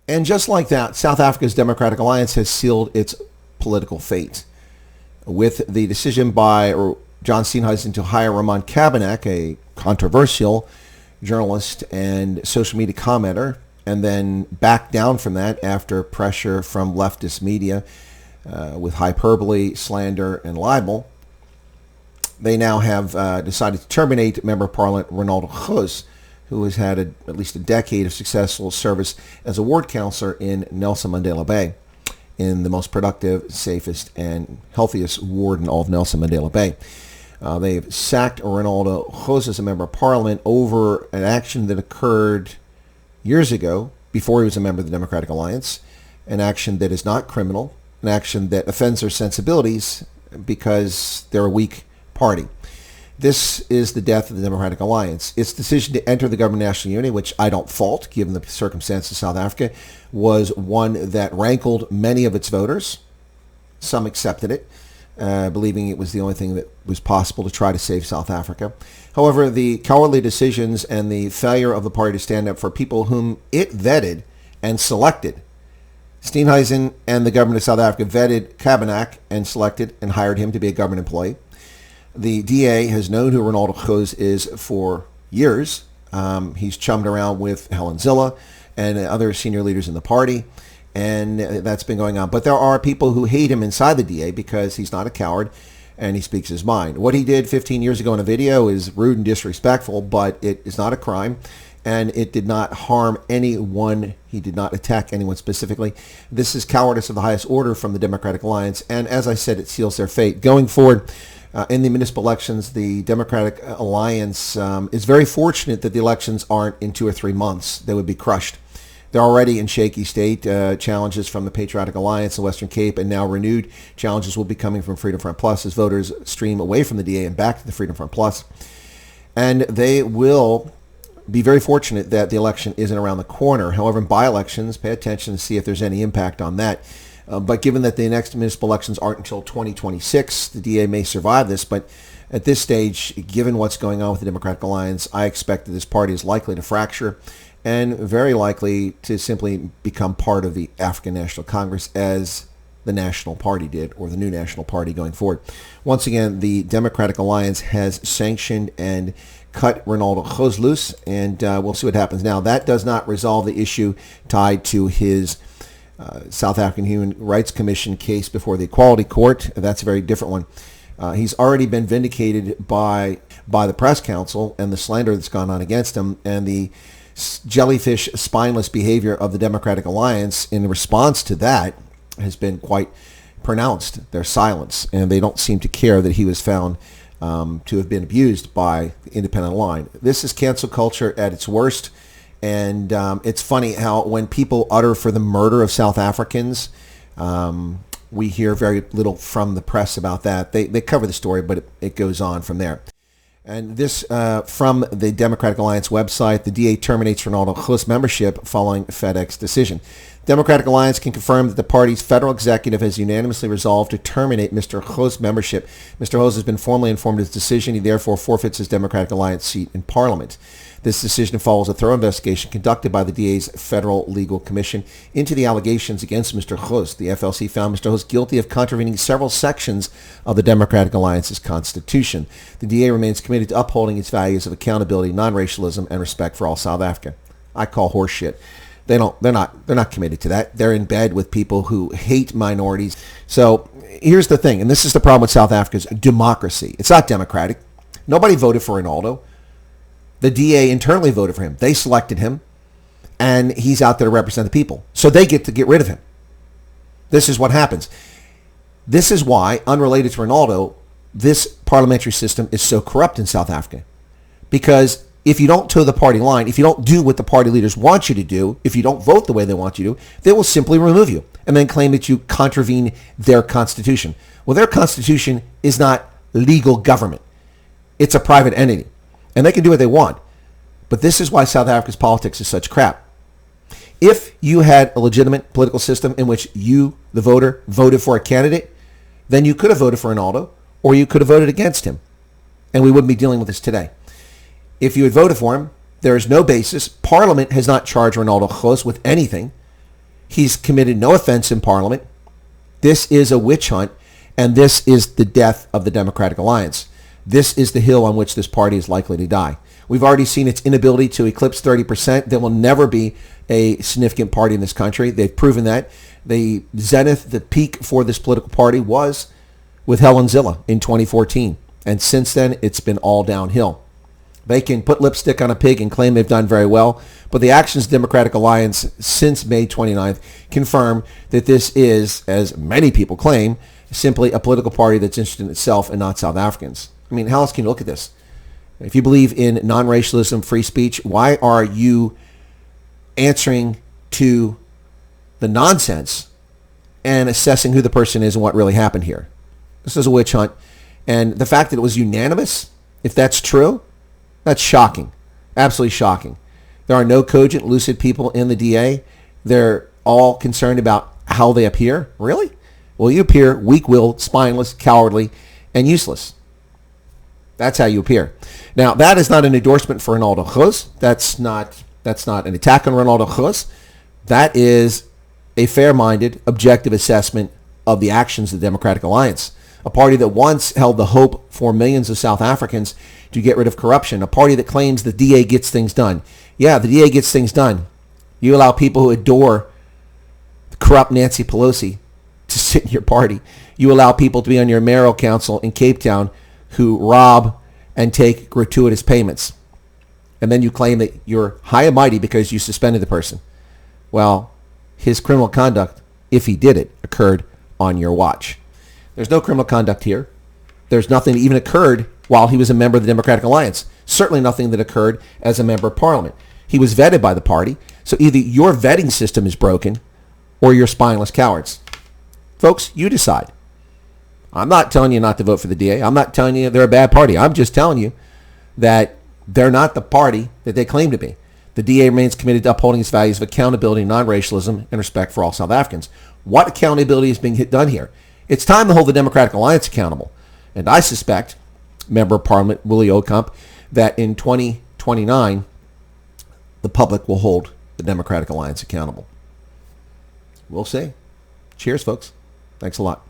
And just like that, South Africa's Democratic Alliance has sealed its political fate with the decision by John Steenhuisen to hire Ramon Cabanak, a controversial journalist and social media commenter, and then back down from that after pressure from leftist media with hyperbole, slander, and libel. They now have decided to terminate Member of Parliament Renaldo Gouws, who has had at least a decade of successful service as a ward councillor in Nelson Mandela Bay, in the most productive, safest, and healthiest ward in all of Nelson Mandela Bay. They've sacked Renaldo Gouws as a member of parliament over an action that occurred years ago, before he was a member of the Democratic Alliance, an action that is not criminal, an action that offends their sensibilities because they're a weak party. This is the death of the Democratic Alliance. Its decision to enter the government of national unity, which I don't fault given the circumstances of South Africa, was one that rankled many of its voters. Some accepted it, believing it was the only thing that was possible to try to save South Africa. However, the cowardly decisions and the failure of the party to stand up for people whom it vetted and selected. Steenhuisen and the government of South Africa vetted Cabanak and selected and hired him to be a government employee. The DA has known who Renaldo Gouws is for years. He's chummed around with Helen Zille and other senior leaders in the party, and that's been going on. But there are people who hate him inside the DA because he's not a coward and he speaks his mind. What he did 15 years ago in a video is rude and disrespectful, but it is not a crime, and it did not harm anyone. He did not attack anyone specifically. This is cowardice of the highest order from the Democratic Alliance, and as I said, it seals their fate. Going forward, in the municipal elections, the Democratic Alliance is very fortunate that the elections aren't in 2 or 3 months. They would be crushed. They're already in shaky state. Challenges from the Patriotic Alliance, the Western Cape, and now renewed challenges will be coming from Freedom Front Plus as voters stream away from the DA and back to the Freedom Front Plus. And they will be very fortunate that the election isn't around the corner. However, in by-elections, pay attention to see if there's any impact on that. But given that the next municipal elections aren't until 2026, the DA may survive this. But at this stage, given what's going on with the Democratic Alliance, I expect that this party is likely to fracture and very likely to simply become part of the African National Congress as the National Party did, or the new National Party going forward. Once again, the Democratic Alliance has sanctioned and cut Renaldo Gouws loose, and we'll see what happens. Now, that does not resolve the issue tied to his South African Human Rights Commission case before the Equality Court. That's a very different one. He's already been vindicated by the press council and the slander that's gone on against him, and the jellyfish, spineless behavior of the Democratic Alliance in response to that has been quite pronounced. Their silence, and they don't seem to care that he was found to have been abused by the independent line. This is cancel culture at its worst. And it's funny how when people utter for the murder of South Africans, we hear very little from the press about that. They cover the story, but it goes on from there. And this from the Democratic Alliance website, the DA terminates Renaldo Gouws membership following FedEx decision. Democratic Alliance can confirm that the party's federal executive has unanimously resolved to terminate Mr. Gouws' membership. Mr. Gouws has been formally informed of his decision. He therefore forfeits his Democratic Alliance seat in Parliament. This decision follows a thorough investigation conducted by the DA's Federal Legal Commission into the allegations against Mr. Gouws. The FLC found Mr. Gouws guilty of contravening several sections of the Democratic Alliance's constitution. The DA remains committed to upholding its values of accountability, non-racialism, and respect for all South Africa. I call horseshit. They're not committed to that. They're in bed with people who hate minorities. So here's the thing, and this is the problem with South Africa's democracy. It's not democratic. Nobody voted for Renaldo. The DA internally voted for him. They selected him, and he's out there to represent the people. So they get to get rid of him. This is what happens. This is why, unrelated to Renaldo, this parliamentary system is so corrupt in South Africa. Because if you don't toe the party line, if you don't do what the party leaders want you to do, if you don't vote the way they want you to, they will simply remove you and then claim that you contravene their constitution. Well, their constitution is not legal government. It's a private entity. And they can do what they want. But this is why South Africa's politics is such crap. If you had a legitimate political system in which you, the voter, voted for a candidate, then you could have voted for Renaldo, or you could have voted against him. And we wouldn't be dealing with this today. If you had voted for him, there is no basis. Parliament has not charged Renaldo Gouws with anything. He's committed no offense in Parliament. This is a witch hunt, and this is the death of the Democratic Alliance. This is the hill on which this party is likely to die. We've already seen its inability to eclipse 30%. There will never be a significant party in this country. They've proven that. The zenith, the peak for this political party was with Helen Zilla in 2014. And since then, it's been all downhill. They can put lipstick on a pig and claim they've done very well, but the actions of the Democratic Alliance since May 29th confirm that this is, as many people claim, simply a political party that's interested in itself and not South Africans. I mean, how else can you look at this? If you believe in non-racialism, free speech, why are you answering to the nonsense and assessing who the person is and what really happened here? This is a witch hunt. And the fact that it was unanimous, if that's true, that's shocking. Absolutely shocking. There are no cogent, lucid people in the DA. They're all concerned about how they appear. Really? Well, you appear weak-willed, spineless, cowardly, and useless. That's how you appear. Now, that is not an endorsement for Renaldo Gouws. That's not an attack on Renaldo Gouws. That is a fair-minded, objective assessment of the actions of the Democratic Alliance, a party that once held the hope for millions of South Africans to get rid of corruption, a party that claims the DA gets things done. Yeah, the DA gets things done. You allow people who adore the corrupt Nancy Pelosi to sit in your party. You allow people to be on your mayoral council in Cape Town who rob and take gratuitous payments. And then you claim that you're high and mighty because you suspended the person. Well, his criminal conduct, if he did it, occurred on your watch. There's no criminal conduct here. There's nothing that even occurred while he was a member of the Democratic Alliance. Certainly nothing that occurred as a member of Parliament. He was vetted by the party. So either your vetting system is broken or you're spineless cowards. Folks, you decide. I'm not telling you not to vote for the DA. I'm not telling you they're a bad party. I'm just telling you that they're not the party that they claim to be. The DA remains committed to upholding its values of accountability, non-racialism, and respect for all South Africans. What accountability is being done here? It's time to hold the Democratic Alliance accountable. And I suspect, Member of Parliament Willie Okamp, that in 2029, the public will hold the Democratic Alliance accountable. We'll see. Cheers, folks. Thanks a lot.